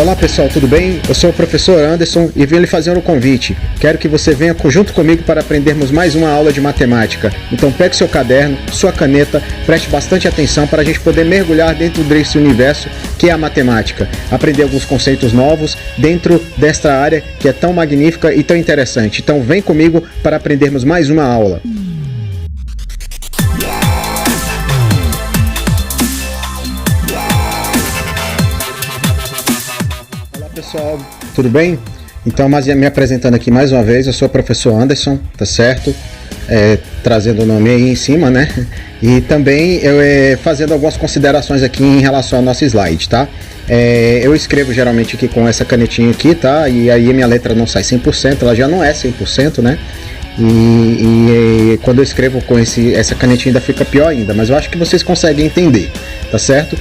Olá pessoal, tudo bem? Eu sou o professor Anderson e venho lhe fazer um convite. Quero que você venha junto comigo para aprendermos mais uma aula de matemática. Então pegue seu caderno, sua caneta, preste bastante atenção para a gente poder mergulhar dentro desse universo que é a matemática. Aprender alguns conceitos novos dentro desta área que é tão magnífica e tão interessante. Então vem comigo para aprendermos mais uma aula. Pessoal, tudo bem? Então, me apresentando aqui mais uma vez, eu sou o professor Anderson, tá certo? Trazendo o nome aí em cima, né? E também eu fazendo algumas considerações aqui em relação ao nosso slide, tá? Eu escrevo geralmente aqui com essa canetinha aqui, tá? E aí a minha letra não sai 100%, ela já não é 100%, né? E quando eu escrevo com essa canetinha ainda fica pior ainda, mas eu acho que vocês conseguem entender, tá certo?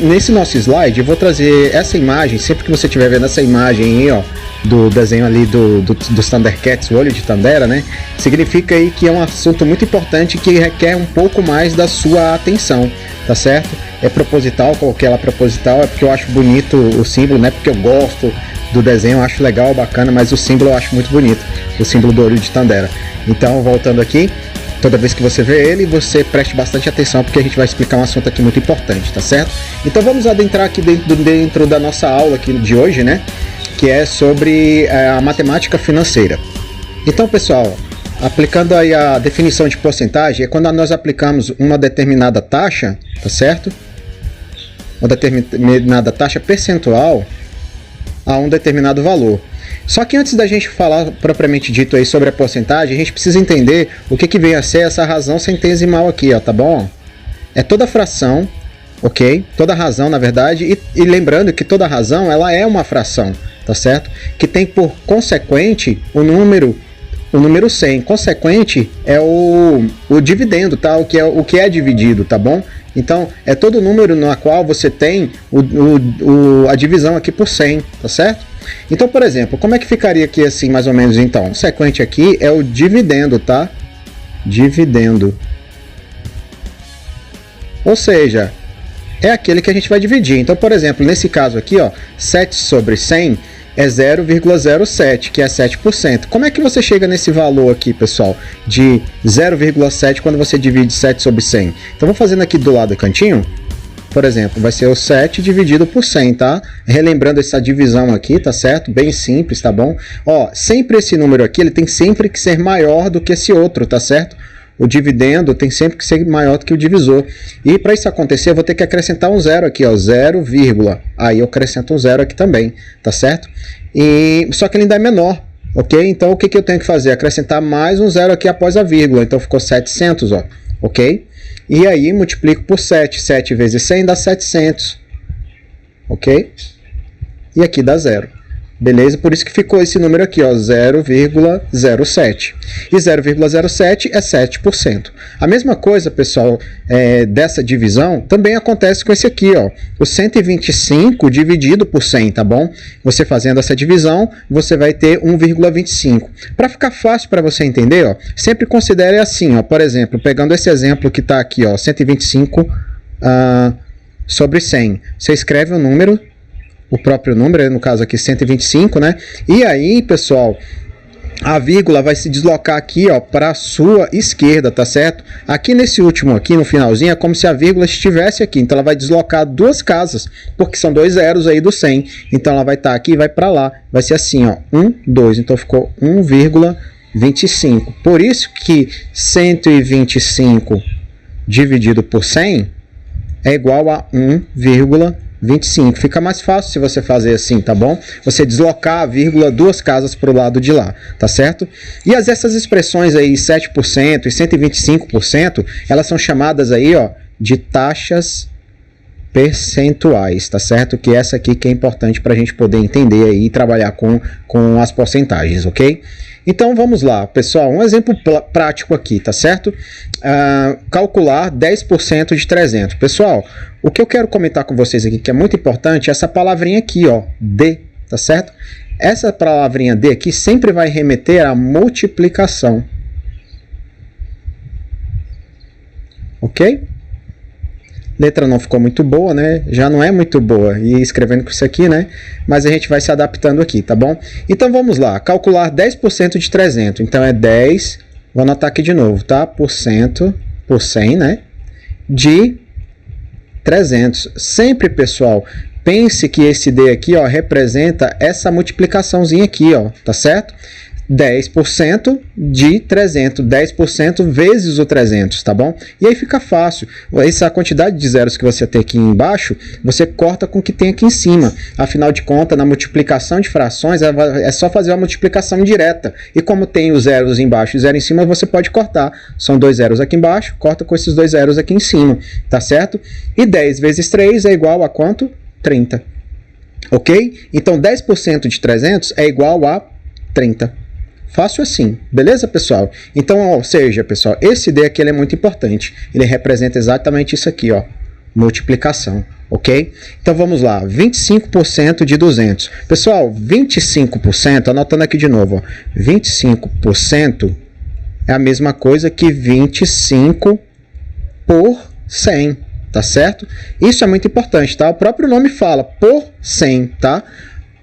Nesse nosso slide eu vou trazer essa imagem. Sempre que você estiver vendo essa imagem aí, ó, do desenho ali dos Thundercats, o olho de Tandera, né? Significa aí que é um assunto muito importante que requer um pouco mais da sua atenção, tá certo? É proposital, coloquei ela proposital, é porque eu acho bonito o símbolo, né? Porque eu gosto do desenho, eu acho legal, bacana, mas o símbolo eu acho muito bonito, o símbolo do olho de Tandera. Então, voltando aqui, toda vez que você vê ele, você preste bastante atenção, porque a gente vai explicar um assunto aqui muito importante, tá certo? Então vamos adentrar aqui dentro da nossa aula aqui de hoje, né? Que é sobre a matemática financeira. Então, pessoal, aplicando aí a definição de porcentagem, é quando nós aplicamos uma determinada taxa, tá certo? Uma determinada taxa percentual a um determinado valor. Só que antes da gente falar propriamente dito aí sobre a porcentagem, a gente precisa entender o que vem a ser essa razão centesimal aqui, ó, tá bom? É toda fração, ok? Toda razão, na verdade, e lembrando que toda razão, ela é uma fração, tá certo? Que tem por consequente o número 100. Consequente é o dividendo, tá? O que é dividido, tá bom? Então, é todo número no qual você tem a divisão aqui por 100, tá certo? Então, por exemplo, como é que ficaria aqui assim, mais ou menos, então? O sequente aqui é o dividendo, tá? Dividendo. Ou seja, é aquele que a gente vai dividir. Então, por exemplo, nesse caso aqui, ó, 7 sobre 100 é 0,07, que é 7%. Como é que você chega nesse valor aqui, pessoal, de 0,7 quando você divide 7 sobre 100? Então, vou fazendo aqui do lado do cantinho. Por exemplo, vai ser o 7 dividido por 100, tá? Relembrando essa divisão aqui, tá certo? Bem simples, tá bom? Ó, sempre esse número aqui, ele tem sempre que ser maior do que esse outro, tá certo? O dividendo tem sempre que ser maior do que o divisor. E para isso acontecer, eu vou ter que acrescentar um zero aqui, ó, 0, aí eu acrescento um zero aqui também, tá certo? Só que ele ainda é menor, ok? Então o que eu tenho que fazer? Acrescentar mais um zero aqui após a vírgula. Então ficou 700, ó, ok? E aí multiplico por 7. 7 vezes 100 dá 700, ok? E aqui dá zero. Beleza? Por isso que ficou esse número aqui, ó, 0,07. E 0,07 é 7%. A mesma coisa, pessoal, dessa divisão também acontece com esse aqui, ó, o 125 dividido por 100, tá bom? Você fazendo essa divisão, você vai ter 1,25. Para ficar fácil para você entender, ó, sempre considere assim, ó, por exemplo, pegando esse exemplo que está aqui, ó, 125 sobre 100. Você escreve o número, o próprio número, no caso aqui 125, né? E aí, pessoal, a vírgula vai se deslocar aqui, ó, para a sua esquerda, tá certo? Aqui nesse último aqui, no finalzinho, é como se a vírgula estivesse aqui. Então ela vai deslocar duas casas, porque são dois zeros aí do 100. Então ela vai estar aqui e vai para lá. Vai ser assim, ó, 1, 2. Então ficou 1,25. Por isso que 125 dividido por 100 é igual a 1,25. Fica mais fácil se você fazer assim, tá bom? Você deslocar a vírgula duas casas para o lado de lá, tá certo? E essas expressões aí, 7% e 125%, elas são chamadas aí, ó, de taxas percentuais, tá certo? Que essa aqui que é importante para a gente poder entender aí e trabalhar com as porcentagens, ok? Então vamos lá, pessoal, um exemplo prático aqui, tá certo? Calcular 10% de 300. Pessoal, o que eu quero comentar com vocês aqui, que é muito importante, é essa palavrinha aqui, ó, D, tá certo? Essa palavrinha D aqui sempre vai remeter à multiplicação. Ok? Letra não ficou muito boa, né? Já não é muito boa. E escrevendo com isso aqui, né? Mas a gente vai se adaptando aqui, tá bom? Então vamos lá. Calcular 10% de 300. Então é 10, vou anotar aqui de novo, tá? Por 100, né? De 300. Sempre, pessoal, pense que esse D aqui, ó, representa essa multiplicaçãozinha aqui, ó, tá certo? 10% de 300, 10% vezes o 300, tá bom? E aí fica fácil. Essa quantidade de zeros que você tem aqui embaixo, você corta com o que tem aqui em cima. Afinal de contas, na multiplicação de frações, é só fazer uma multiplicação direta. E como tem os zeros embaixo e zero em cima, você pode cortar. São 2 zeros aqui embaixo, corta com esses 2 zeros aqui em cima, tá certo? E 10 vezes 3 é igual a quanto? 30. Ok? Então, 10% de 300 é igual a 30. Fácil assim, beleza, pessoal? Então, ou seja, pessoal, esse D aqui ele é muito importante. Ele representa exatamente isso aqui, ó, multiplicação, ok? Então, vamos lá, 25% de 200. Pessoal, 25%, anotando aqui de novo, ó, 25% é a mesma coisa que 25 por 100, tá certo? Isso é muito importante, tá? O próprio nome fala, por 100, tá?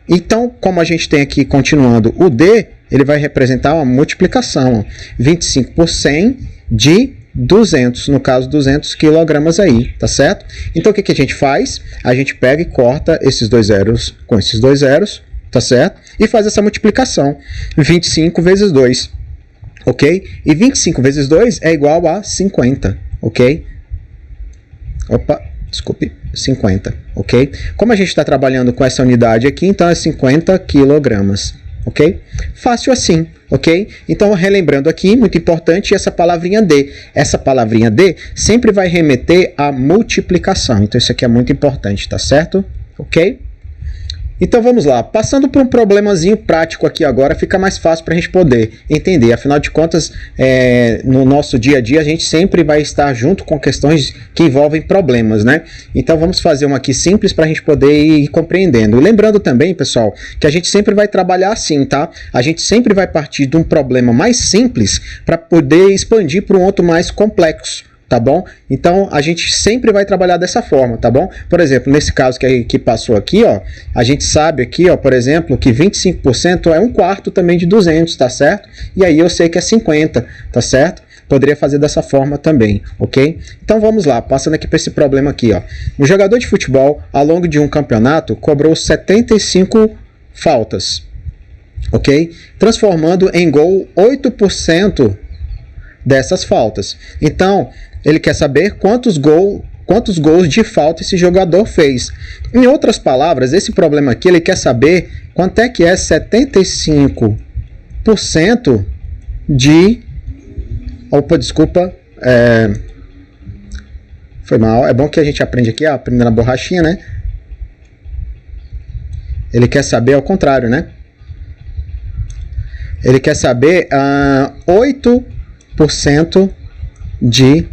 Então, como a gente tem aqui, continuando, o D, ele vai representar uma multiplicação, ó, 25 por 100 de 200, no caso 200 quilogramas aí, tá certo? Então, o que a gente faz? A gente pega e corta esses 2 zeros com esses 2 zeros, tá certo? E faz essa multiplicação, 25 vezes 2, ok? E 25 vezes 2 é igual a 50, ok? Opa, desculpe, 50, ok? Como a gente está trabalhando com essa unidade aqui, então é 50 quilogramas, ok? Fácil assim, ok? Então, relembrando aqui, muito importante, essa palavrinha D. Essa palavrinha D sempre vai remeter à multiplicação. Então, isso aqui é muito importante, tá certo? Ok? Então vamos lá, passando por um problemazinho prático aqui agora, fica mais fácil para a gente poder entender. Afinal de contas, no nosso dia a dia, a gente sempre vai estar junto com questões que envolvem problemas, né? Então vamos fazer uma aqui simples para a gente poder ir compreendendo. E lembrando também, pessoal, que a gente sempre vai trabalhar assim, tá? A gente sempre vai partir de um problema mais simples para poder expandir para um outro mais complexo. Tá bom? Então, a gente sempre vai trabalhar dessa forma, tá bom? Por exemplo, nesse caso que passou aqui, ó, a gente sabe aqui, ó, por exemplo, que 25% é 1/4 também de 200, tá certo? E aí eu sei que é 50, tá certo? Poderia fazer dessa forma também, ok? Então, vamos lá, passando aqui para esse problema aqui, ó. Um jogador de futebol, ao longo de um campeonato, cobrou 75 faltas, ok? Transformando em gol 8% dessas faltas. Então, ele quer saber quantos gols de falta esse jogador fez. Em outras palavras, esse problema aqui, ele quer saber quanto é que é 75% de... Opa, desculpa. Foi mal. É bom que a gente aprende aqui, ó, aprendendo a borrachinha, né? Ele quer saber ao contrário, né? Ele quer saber 8% de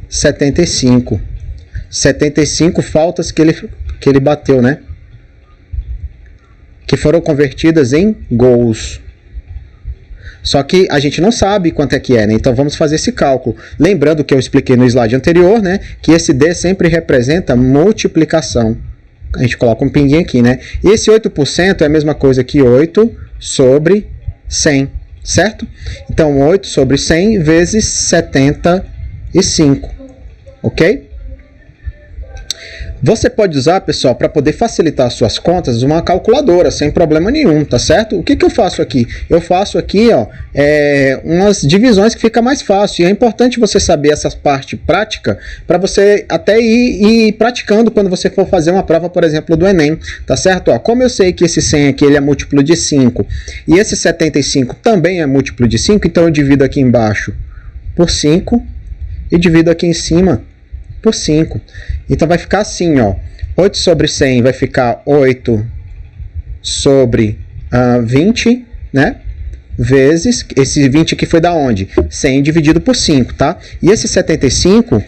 75. 75 faltas que ele bateu, né? Que foram convertidas em gols. Só que a gente não sabe quanto é que é, né? Então vamos fazer esse cálculo. Lembrando que eu expliquei no slide anterior, né? Que esse D sempre representa multiplicação. A gente coloca um pinguinho aqui, né? E esse 8% é a mesma coisa que 8 sobre 100, certo? Então 8 sobre 100 vezes 75. Ok? Você pode usar, pessoal, para poder facilitar as suas contas, uma calculadora, sem problema nenhum, tá certo? O que eu faço aqui? Eu faço aqui, ó, umas divisões que fica mais fácil. E é importante você saber essa parte prática para você até ir praticando quando você for fazer uma prova, por exemplo, do Enem, tá certo? Ó, como eu sei que esse 100 aqui ele é múltiplo de 5 e esse 75 também é múltiplo de 5, então eu divido aqui embaixo por 5 e divido aqui em cima por 5. Então vai ficar assim, ó, 8 sobre 100 vai ficar 8 sobre 20, né? Vezes, esse 20 aqui foi da onde? 100 dividido por 5, tá? E esse 75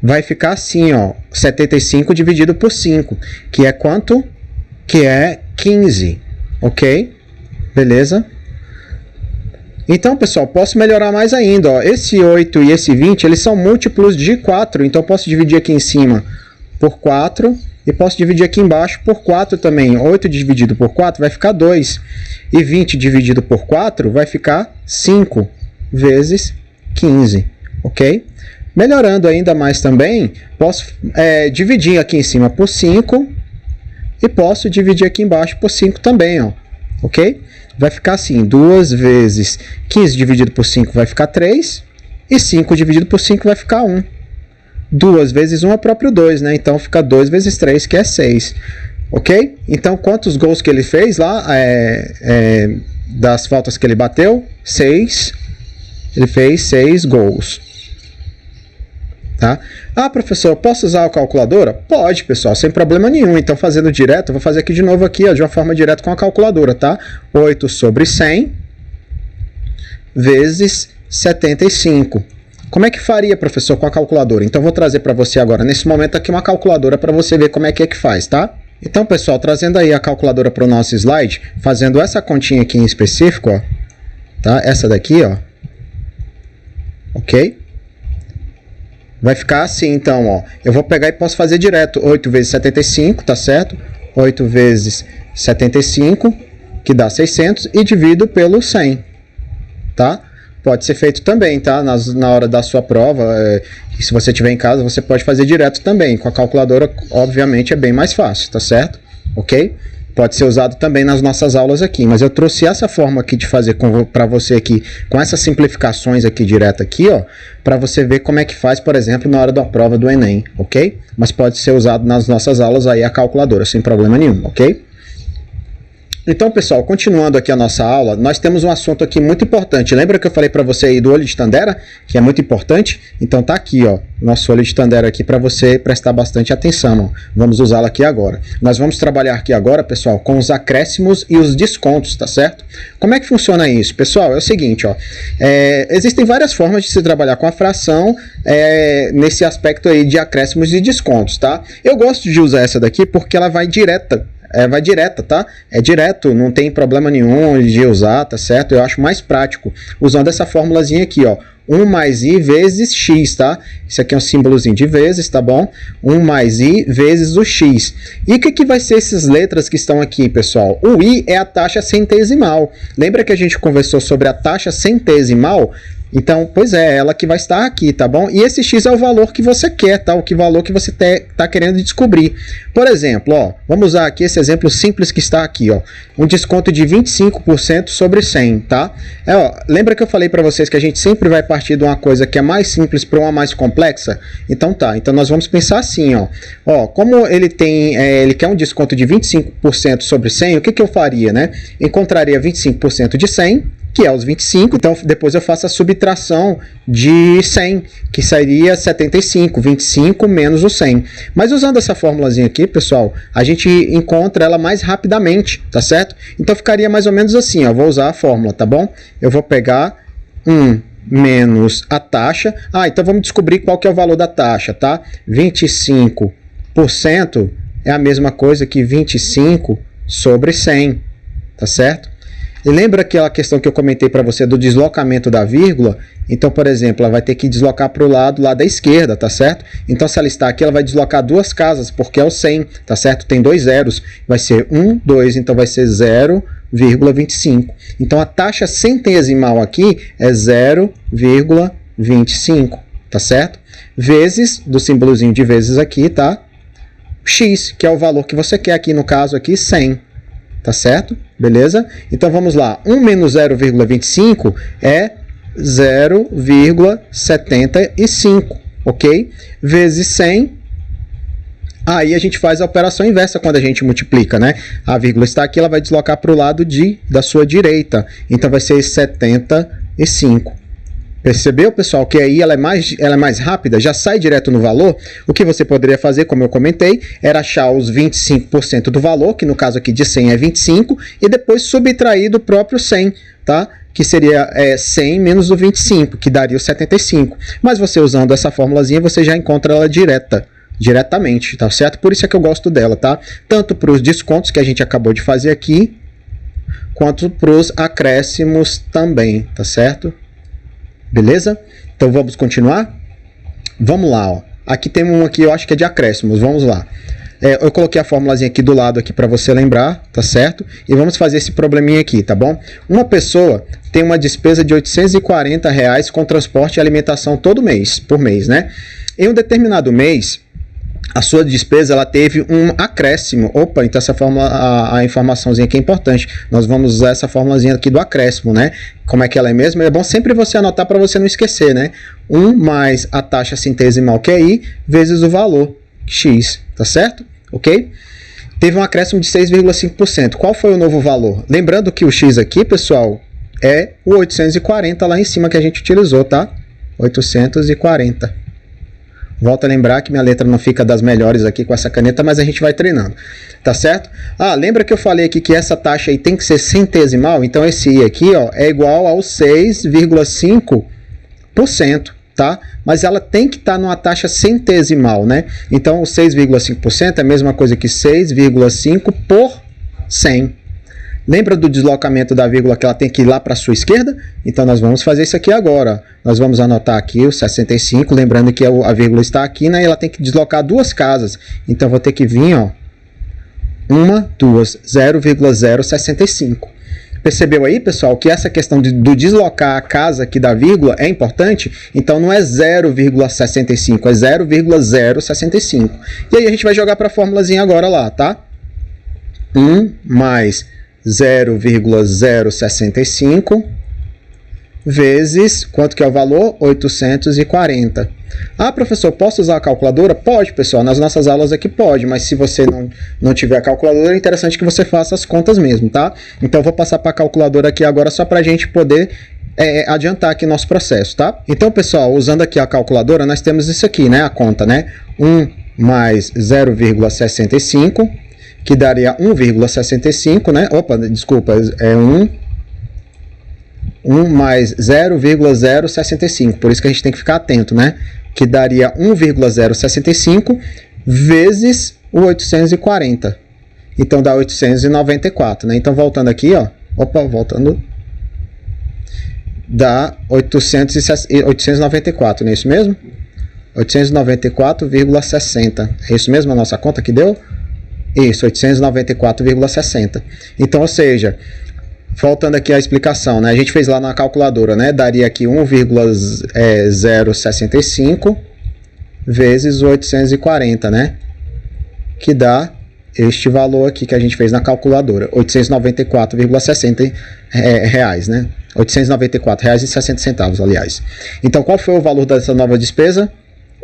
vai ficar assim, ó, 75 dividido por 5, que é quanto? Que é 15, ok? Beleza? Então, pessoal, posso melhorar mais ainda. Ó. Esse 8 e esse 20, eles são múltiplos de 4. Então, posso dividir aqui em cima por 4 e posso dividir aqui embaixo por 4 também. 8 dividido por 4 vai ficar 2. E 20 dividido por 4 vai ficar 5 vezes 15, ok? Melhorando ainda mais também, posso dividir aqui em cima por 5 e posso dividir aqui embaixo por 5 também, ó, ok? Vai ficar assim, 2 vezes 15 dividido por 5 vai ficar 3 e 5 dividido por 5 vai ficar 1. 2 vezes 1 é próprio 2, né? Então fica 2 vezes 3, que é 6. Ok? Então, quantos gols que ele fez lá, das faltas que ele bateu? 6. Ele fez 6 gols. Tá? Ah, professor, posso usar a calculadora? Pode, pessoal, sem problema nenhum. Então, fazendo direto, eu vou fazer aqui de novo aqui, ó, de uma forma direta com a calculadora, tá? 8 sobre 100 vezes 75. Como é que faria, professor, com a calculadora? Então, vou trazer para você agora, nesse momento aqui, uma calculadora para você ver como é que faz, tá? Então, pessoal, trazendo aí a calculadora para o nosso slide, fazendo essa continha aqui em específico, ó, tá? Essa daqui, ó. Ok? Vai ficar assim, então, ó. Eu vou pegar e posso fazer direto. 8 vezes 75, tá certo? 8 vezes 75, que dá 600, e divido pelo 100, tá? Pode ser feito também, tá? Na hora da sua prova, e se você estiver em casa, você pode fazer direto também. Com a calculadora, obviamente, é bem mais fácil, tá certo? Ok? Pode ser usado também nas nossas aulas aqui, mas eu trouxe essa forma aqui de fazer para você aqui, com essas simplificações aqui direto aqui, ó, para você ver como é que faz, por exemplo, na hora da prova do Enem, ok? Mas pode ser usado nas nossas aulas aí a calculadora, sem problema nenhum, ok? Então, pessoal, continuando aqui a nossa aula, nós temos um assunto aqui muito importante. Lembra que eu falei para você aí do olho de Tandera, que é muito importante? Então tá aqui, ó, nosso olho de Tandera aqui para você prestar bastante atenção, ó. Vamos usá-lo aqui agora. Nós vamos trabalhar aqui agora, pessoal, com os acréscimos e os descontos, tá certo? Como é que funciona isso? Pessoal, é o seguinte, ó, existem várias formas de se trabalhar com a fração nesse aspecto aí de acréscimos e descontos, tá? Eu gosto de usar essa daqui porque ela vai direta. Vai direta, tá? É direto, não tem problema nenhum de usar, tá certo? Eu acho mais prático usando essa formulazinha aqui, ó. 1 mais i vezes x, tá? Isso aqui é um símbolozinho de vezes, tá bom? 1 mais i vezes o x. E o que vai ser essas letras que estão aqui, pessoal? O i é a taxa centesimal. Lembra que a gente conversou sobre a taxa centesimal? Então, pois é, ela que vai estar aqui, tá bom? E esse x é o valor que você quer, tá? O valor que você tá querendo descobrir. Por exemplo, ó, vamos usar aqui esse exemplo simples que está aqui, ó. Um desconto de 25% sobre 100, tá? Ó, lembra que eu falei para vocês que a gente sempre vai partir de uma coisa que é mais simples para uma mais complexa? Então tá, então nós vamos pensar assim, ó. Ó, como ele tem, ele quer um desconto de 25% sobre 100, o que eu faria, né? Encontraria 25% de 100, que é os 25, então depois eu faço a subtração de 100, que seria 75, 25 menos o 100. Mas usando essa formulazinha aqui, pessoal, a gente encontra ela mais rapidamente, tá certo? Então ficaria mais ou menos assim, ó, vou usar a fórmula, tá bom? Eu vou pegar 1 menos a taxa, então vamos descobrir qual que é o valor da taxa, tá? 25% é a mesma coisa que 25 sobre 100, tá certo? E lembra aquela questão que eu comentei para você do deslocamento da vírgula? Então, por exemplo, ela vai ter que deslocar para o lado lá da esquerda, tá certo? Então, se ela está aqui, ela vai deslocar 2 casas, porque é o 100, tá certo? Tem 2 zeros, vai ser 1, 2, então vai ser 0,25. Então, a taxa centesimal aqui é 0,25, tá certo? Vezes, do símbolozinho de vezes aqui, tá? X, que é o valor que você quer aqui, no caso aqui, 100. Tá certo? Beleza? Então vamos lá. 1 menos 0,25 é 0,75, ok? Vezes 100. Aí a gente faz a operação inversa quando a gente multiplica, né? A vírgula está aqui, ela vai deslocar para o lado da sua direita. Então vai ser 75. Percebeu, pessoal, que aí ela é mais rápida, já sai direto no valor? O que você poderia fazer, como eu comentei, era achar os 25% do valor, que no caso aqui de 100 é 25, e depois subtrair do próprio 100, tá? Que seria 100 menos o 25, que daria o 75. Mas você usando essa formulazinha, você já encontra ela diretamente, tá certo? Por isso é que eu gosto dela, tá? Tanto para os descontos que a gente acabou de fazer aqui, quanto para os acréscimos também, tá certo? Beleza? Então vamos continuar? Vamos lá, ó. aqui tem um aqui, eu acho que é de acréscimos, vamos lá. Eu coloquei a formulazinha aqui do lado aqui para você lembrar, tá certo? E vamos fazer esse probleminha aqui, tá bom? Uma pessoa tem uma despesa de R$840 com transporte e alimentação todo mês, por mês, né? Em um determinado mês, a sua despesa ela teve um acréscimo. Opa, então essa fórmula, a informaçãozinha aqui é importante. Nós vamos usar essa formulazinha aqui do acréscimo, né? Como é que ela é mesmo? É bom sempre você anotar para você não esquecer, né? 1 mais a taxa centesimal, que é I, vezes o valor, X, tá certo? Ok? Teve um acréscimo de 6,5%. Qual foi o novo valor? Lembrando que o X aqui, pessoal, é o 840 lá em cima que a gente utilizou, tá? 840. Volto a lembrar que minha letra não fica das melhores aqui com essa caneta, mas a gente vai treinando, tá certo? Ah, lembra que eu falei aqui que essa taxa aí tem que ser centesimal? Então esse I aqui, ó, é igual ao 6,5%, tá? Mas ela tem que estar numa taxa centesimal, né? Então o 6,5% é a mesma coisa que 6,5 por 100. Lembra do deslocamento da vírgula que ela tem que ir lá para a sua esquerda? Então nós vamos fazer isso aqui agora. Nós vamos anotar aqui o 65, lembrando que a vírgula está aqui, né? E ela tem que deslocar duas casas. Então vou ter que vir, ó, 0,065. Percebeu aí, pessoal, que essa questão do deslocar a casa aqui da vírgula é importante? Então não é 0,65, é 0,065. E aí a gente vai jogar para a formulazinha agora lá, tá? 1 mais 0,065 vezes, quanto que é o valor? 840. Ah, professor, posso usar a calculadora? Pode, pessoal, nas nossas aulas aqui pode, mas se você não tiver a calculadora, é interessante que você faça as contas mesmo, tá? Então eu vou passar para a calculadora aqui agora só para a gente poder adiantar aqui nosso processo, tá? Então, pessoal, usando aqui a calculadora, nós temos isso aqui, né? A conta, né? 1 mais 0,65, que daria 1,65, né? Opa, desculpa, é 1 mais 0,065, por isso que a gente tem que ficar atento, né? Que daria 1,065 vezes o 840. Então dá 894, né? Então voltando aqui, ó, opa, voltando, dá 894, não é isso mesmo? 894,60. É isso mesmo a nossa conta que deu? Isso, 894,60. Então, ou seja, voltando aqui à explicação, né? A gente fez lá na calculadora, né? Daria aqui 1,065 vezes 840, né? Que dá este valor aqui que a gente fez na calculadora, 894,60 reais, né? R$ 894,60, aliás. Então, qual foi o valor dessa nova despesa?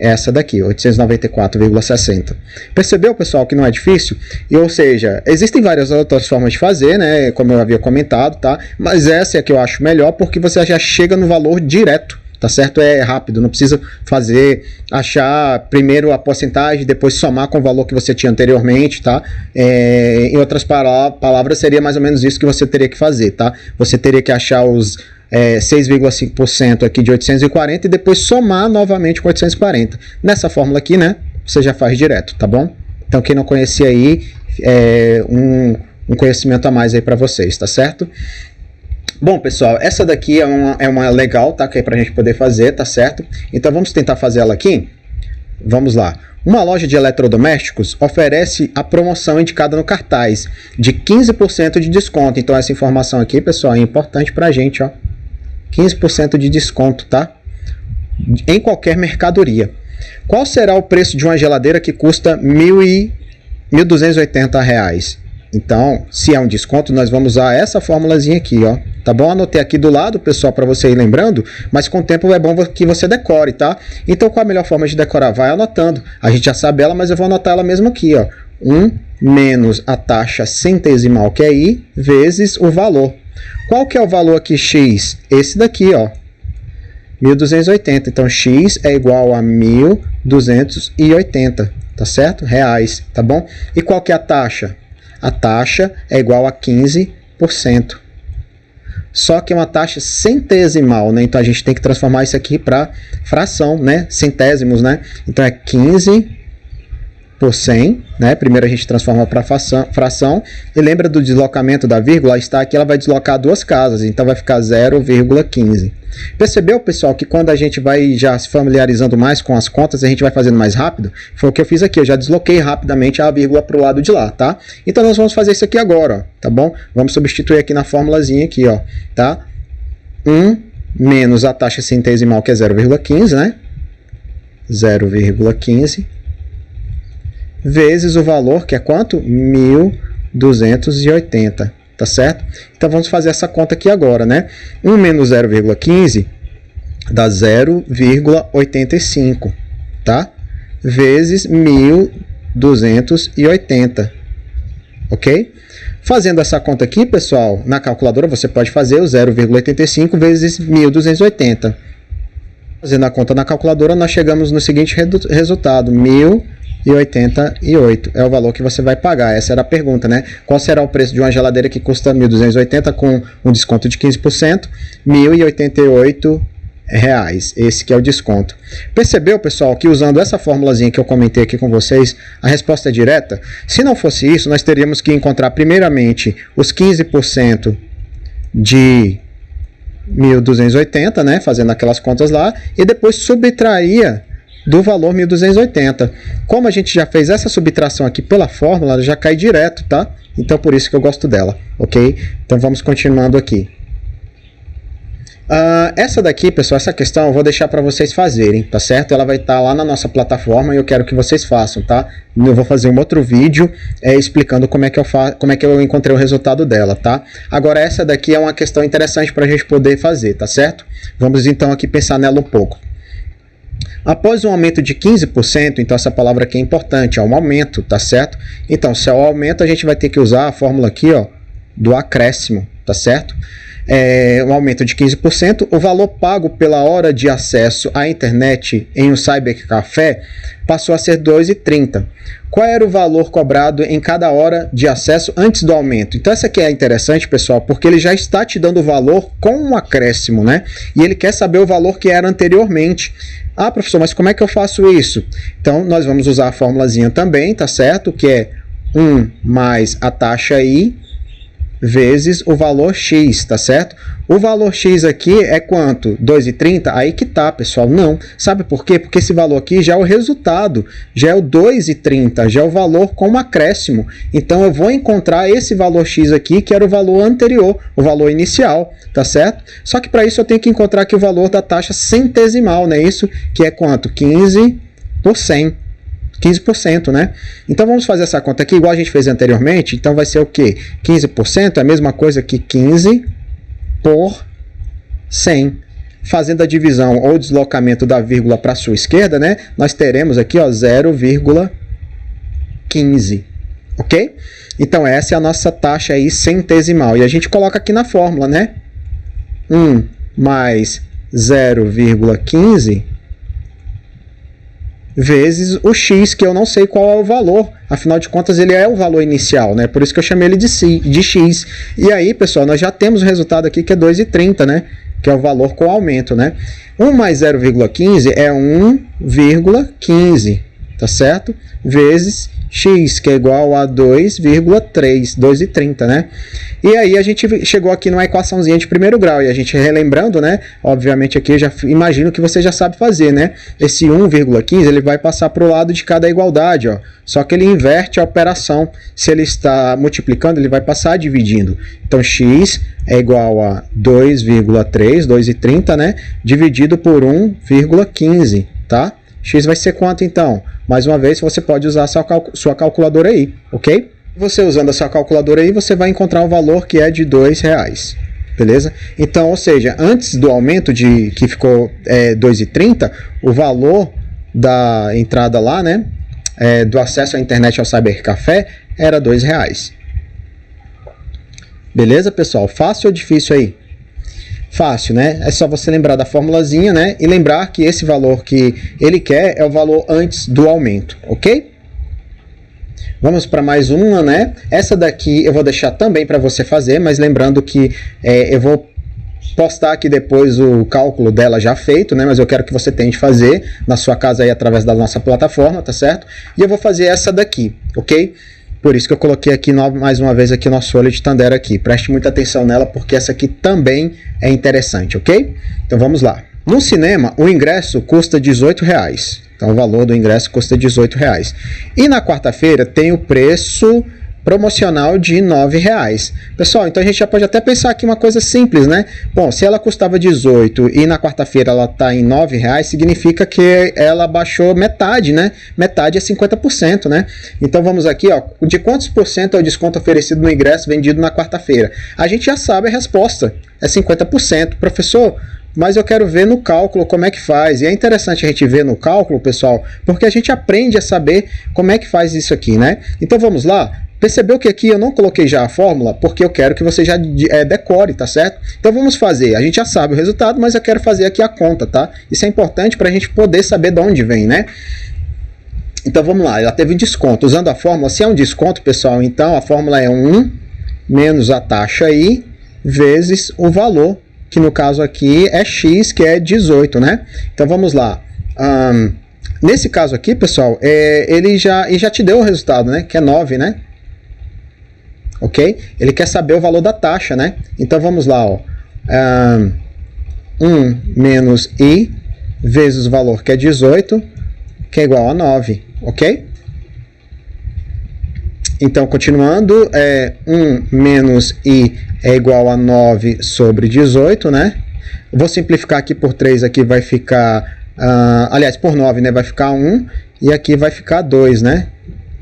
Essa daqui, 894,60. Percebeu, pessoal, que não é difícil? E, ou seja, existem várias outras formas de fazer, né? Como eu havia comentado, tá? Mas essa é a que eu acho melhor, porque você já chega no valor direto, tá certo? É rápido, não precisa achar primeiro a porcentagem, depois somar com o valor que você tinha anteriormente, tá? Em outras palavras, seria mais ou menos isso que você teria que fazer, tá? Você teria que achar os 6,5% aqui de 840 e depois somar novamente com 840. Nessa fórmula aqui, né, você já faz direto, tá bom? Então, quem não conhecia aí, um conhecimento a mais aí para vocês, tá certo? Bom, pessoal, essa daqui é uma legal, tá? Que é pra gente poder fazer, tá certo? Então, vamos tentar fazer ela aqui? Vamos lá. Uma loja de eletrodomésticos oferece a promoção indicada no cartaz de 15% de desconto. Então, essa informação aqui, pessoal, é importante pra gente, ó. 15% de desconto, tá? Em qualquer mercadoria. Qual será o preço de uma geladeira que custa R$ 1.280? Então, se é um desconto, nós vamos usar essa formulazinha aqui, ó. Tá bom? Anotei aqui do lado, pessoal, para você ir lembrando, mas com o tempo é bom que você decore, tá? Então, qual a melhor forma de decorar? Vai anotando. A gente já sabe ela, mas eu vou anotar ela mesmo aqui, ó. 1 menos a taxa centesimal, que é I, vezes o valor. Qual que é o valor aqui, X? Esse daqui, ó. 1.280. Então, X é igual a 1.280, tá certo? Reais, tá bom? E qual que é a taxa? A taxa é igual a 15%. Só que é uma taxa centesimal, né? Então, a gente tem que transformar isso aqui para fração, né? Centésimos, né? Então, é 15 por 100, né? Primeiro a gente transforma para fração, e lembra do deslocamento da vírgula? Está aqui, ela vai deslocar duas casas, então vai ficar 0,15. Percebeu, pessoal, que quando a gente vai já se familiarizando mais com as contas, a gente vai fazendo mais rápido? Foi o que eu fiz aqui, eu já desloquei rapidamente a vírgula para o lado de lá, tá? Então nós vamos fazer isso aqui agora, ó, tá bom? Vamos substituir aqui na formulazinha aqui, ó, tá? 1 menos a taxa centesimal, que é 0,15, né? 0,15 vezes o valor, que é quanto? 1.280, tá certo? Então vamos fazer essa conta aqui agora, né? 1 menos 0,15 dá 0,85, tá? Vezes 1.280, ok? Fazendo essa conta aqui, pessoal, na calculadora você pode fazer o 0,85 vezes 1.280. Fazendo a conta na calculadora, nós chegamos no seguinte resultado, 1.088 é o valor que você vai pagar. Essa era a pergunta, né? Qual será o preço de uma geladeira que custa 1.280 com um desconto de 15%? R$ 1.088. Esse que é o desconto. Percebeu, pessoal, que usando essa formulazinha que eu comentei aqui com vocês, a resposta é direta? Se não fosse isso, nós teríamos que encontrar primeiramente os 15% de 1.280, né, fazendo aquelas contas lá, e depois subtraía do valor 1.280. Como a gente já fez essa subtração aqui pela fórmula, ela já cai direto, tá? Então por isso que eu gosto dela, ok? Então vamos continuando aqui. Essa daqui, pessoal, essa questão eu vou deixar para vocês fazerem, tá certo? Ela vai estar lá na nossa plataforma e eu quero que vocês façam, tá? Eu vou fazer um outro vídeo explicando como é que eu encontrei o resultado dela, tá? Agora essa daqui é uma questão interessante para a gente poder fazer, tá certo? Vamos então aqui pensar nela um pouco. Após um aumento de 15%, então essa palavra aqui é importante, é um aumento, tá certo? Então, se é um aumento, a gente vai ter que usar a fórmula aqui, ó, do acréscimo, tá certo? Um aumento de 15%, o valor pago pela hora de acesso à internet em um cybercafé passou a ser R$ 2,30. Qual era o valor cobrado em cada hora de acesso antes do aumento? Então essa aqui é interessante, pessoal, porque ele já está te dando o valor com um acréscimo, né? E ele quer saber o valor que era anteriormente. Ah, professor, mas como é que eu faço isso? Então nós vamos usar a formulazinha também, tá certo? Que é 1 mais a taxa I vezes o valor X, tá certo? O valor X aqui é quanto? 2,30? Aí que tá, pessoal. Não. Sabe por quê? Porque esse valor aqui já é o resultado, já é o 2,30, já é o valor com um acréscimo. Então eu vou encontrar esse valor X aqui, que era o valor anterior, o valor inicial, tá certo? Só que para isso eu tenho que encontrar aqui o valor da taxa centesimal, né? Isso que é quanto? 15 por 100. 15%, né? Então vamos fazer essa conta aqui igual a gente fez anteriormente. Então vai ser o quê? 15% é a mesma coisa que 15 por 100. Fazendo a divisão ou deslocamento da vírgula para a sua esquerda, né? Nós teremos aqui, ó, 0,15. Ok? Então essa é a nossa taxa aí centesimal. E a gente coloca aqui na fórmula, né? 1 mais 0,15 vezes o x, que eu não sei qual é o valor. Afinal de contas, ele é o valor inicial, né? Por isso que eu chamei ele de x. E aí, pessoal, nós já temos o resultado aqui, que é 2,30, né? Que é o valor com aumento, né? 1 mais 0,15 é 1,15, tá certo? Vezes x, que é igual a 2,30, né? E aí a gente chegou aqui numa equaçãozinha de primeiro grau, e a gente relembrando, né? Obviamente aqui eu já imagino que você já sabe fazer, né? Esse 1,15 ele vai passar para o lado de cada igualdade, ó. Só que ele inverte a operação. Se ele está multiplicando, ele vai passar dividindo. Então x é igual a 2,30, né? Dividido por 1,15, tá? X vai ser quanto, então? Mais uma vez, você pode usar a sua calculadora aí, ok? Você usando a sua calculadora aí, você vai encontrar o valor que é de R$2, beleza? Então, ou seja, antes do aumento que ficou 2,30, o valor da entrada lá, né, do acesso à internet ao cybercafé era R$2. Beleza, pessoal? Fácil ou difícil aí? Fácil, né? É só você lembrar da formulazinha, né? E lembrar que esse valor que ele quer é o valor antes do aumento, ok? Vamos para mais uma, né? Essa daqui eu vou deixar também para você fazer, mas lembrando que eu vou postar aqui depois o cálculo dela já feito, né? Mas eu quero que você tente fazer na sua casa aí através da nossa plataforma, tá certo? E eu vou fazer essa daqui, ok? Por isso que eu coloquei aqui mais uma vez aqui nosso folha de Tandera aqui. Preste muita atenção nela porque essa aqui também é interessante, ok? Então vamos lá. No cinema, o ingresso custa R$18. Então o valor do ingresso custa R$18. E na quarta-feira tem o preço promocional de R$9. Pessoal, então a gente já pode até pensar aqui uma coisa simples, né? Bom, se ela custava 18 e na quarta-feira ela está em R$9, significa que ela baixou metade, né? Metade é 50%, né? Então vamos aqui, ó, de quantos por cento é o desconto oferecido no ingresso vendido na quarta-feira? A gente já sabe a resposta, é 50%. Professor, mas eu quero ver no cálculo como é que faz. E é interessante a gente ver no cálculo, pessoal, porque a gente aprende a saber como é que faz isso aqui, né? Então vamos lá. Percebeu que aqui eu não coloquei já a fórmula porque eu quero que você já decore, tá certo? Então vamos fazer, a gente já sabe o resultado, mas eu quero fazer aqui a conta, tá? Isso é importante para a gente poder saber de onde vem, né? Então vamos lá, ela teve um desconto. Usando a fórmula, se é um desconto, pessoal, então a fórmula é 1 menos a taxa I vezes o valor, que no caso aqui é X, que é 18, né? Então vamos lá. Nesse caso aqui, pessoal, ele já te deu o resultado, né? Que é 9, né? Ok? Ele quer saber o valor da taxa, né? Então vamos lá, ó. 1 menos I vezes o valor que é 18, que é igual a 9, ok? Então, continuando, 1 menos I é igual a 9 sobre 18, né? Vou simplificar aqui por 3, aqui vai ficar... aliás, por 9, né? Vai ficar 1 e aqui vai ficar 2, né?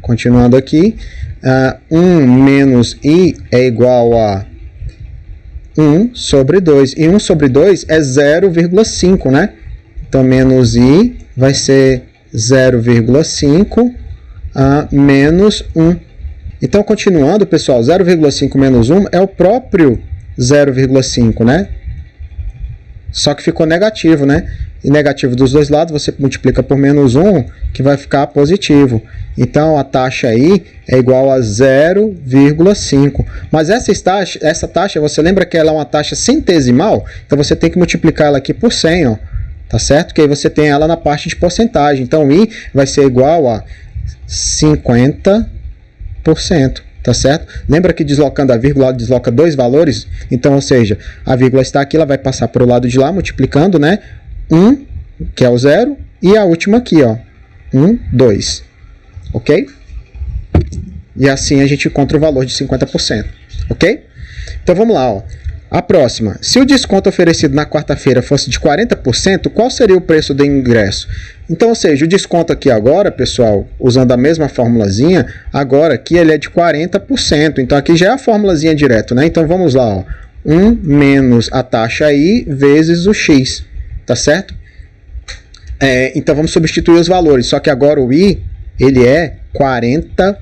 Continuando aqui, 1 menos I é igual a 1 sobre 2. E 1 sobre 2 é 0,5, né? Então, menos I vai ser 0,5 menos 1. Então, continuando, pessoal, 0,5 menos 1 é o próprio 0,5, né? Só que ficou negativo, né? E negativo dos dois lados, você multiplica por menos 1, que vai ficar positivo. Então, a taxa aí é igual a 0,5. Mas essa taxa, você lembra que ela é uma taxa centesimal? Então, você tem que multiplicar ela aqui por 100, ó. Tá certo? Que aí você tem ela na parte de porcentagem. Então, I vai ser igual a 50%. Tá certo? Lembra que deslocando a vírgula, desloca dois valores? Então, ou seja, a vírgula está aqui, ela vai passar para o lado de lá, multiplicando, né? 1, que é o 0, e a última aqui, ó. 1, 2. Ok? E assim a gente encontra o valor de 50%. Ok? Então, vamos lá, ó. A próxima. Se o desconto oferecido na quarta-feira fosse de 40%, qual seria o preço do ingresso? Então, ou seja, o desconto aqui agora, pessoal, usando a mesma formulazinha, agora aqui ele é de 40%. Então, aqui já é a formulazinha direto, né? Então, vamos lá, ó. 1 menos a taxa I vezes o X, tá certo? Então, vamos substituir os valores. Só que agora o I, ele é 40%,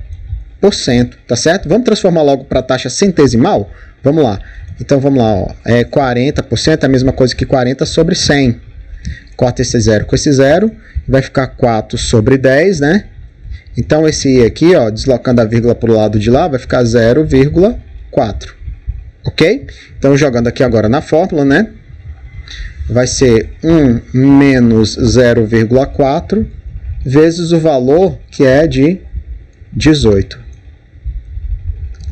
tá certo? Vamos transformar logo para a taxa centesimal? Vamos lá. Então, vamos lá, ó. 40% é a mesma coisa que 40 sobre 100. Corta esse 0 com esse 0, vai ficar 4 sobre 10, né? Então, esse I aqui, ó, deslocando a vírgula para o lado de lá, vai ficar 0,4. Ok? Então, jogando aqui agora na fórmula, né? Vai ser 1 menos 0,4 vezes o valor que é de 18.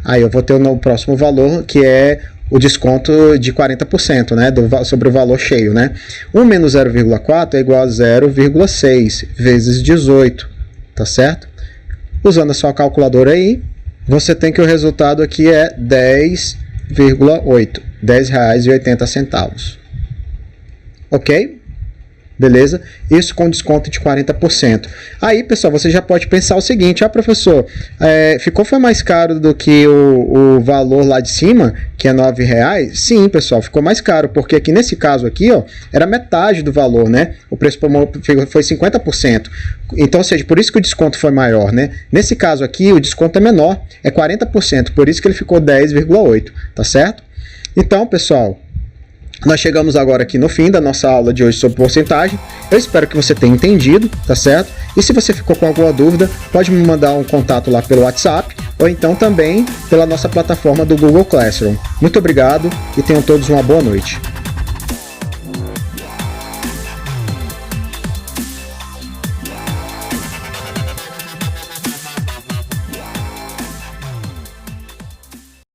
Aí eu vou ter o próximo valor, que é o desconto de 40%, né, sobre o valor cheio, né? 1 menos 0,4 é igual a 0,6 vezes 18, tá certo? Usando a sua calculadora aí, você tem que o resultado aqui é 10,8, R$10,80. Ok? Beleza? Isso com desconto de 40%. Aí, pessoal, você já pode pensar o seguinte: professor, foi mais caro do que o valor lá de cima, que é R$9? Sim, pessoal, ficou mais caro, porque aqui nesse caso aqui, ó, era metade do valor, né? O preço foi 50%. Então, ou seja, por isso que o desconto foi maior, né? Nesse caso aqui, o desconto é menor, é 40%, por isso que ele ficou 10,8, tá certo? Então, pessoal, nós chegamos agora aqui no fim da nossa aula de hoje sobre porcentagem. Eu espero que você tenha entendido, tá certo? E se você ficou com alguma dúvida, pode me mandar um contato lá pelo WhatsApp ou então também pela nossa plataforma do Google Classroom. Muito obrigado e tenham todos uma boa noite.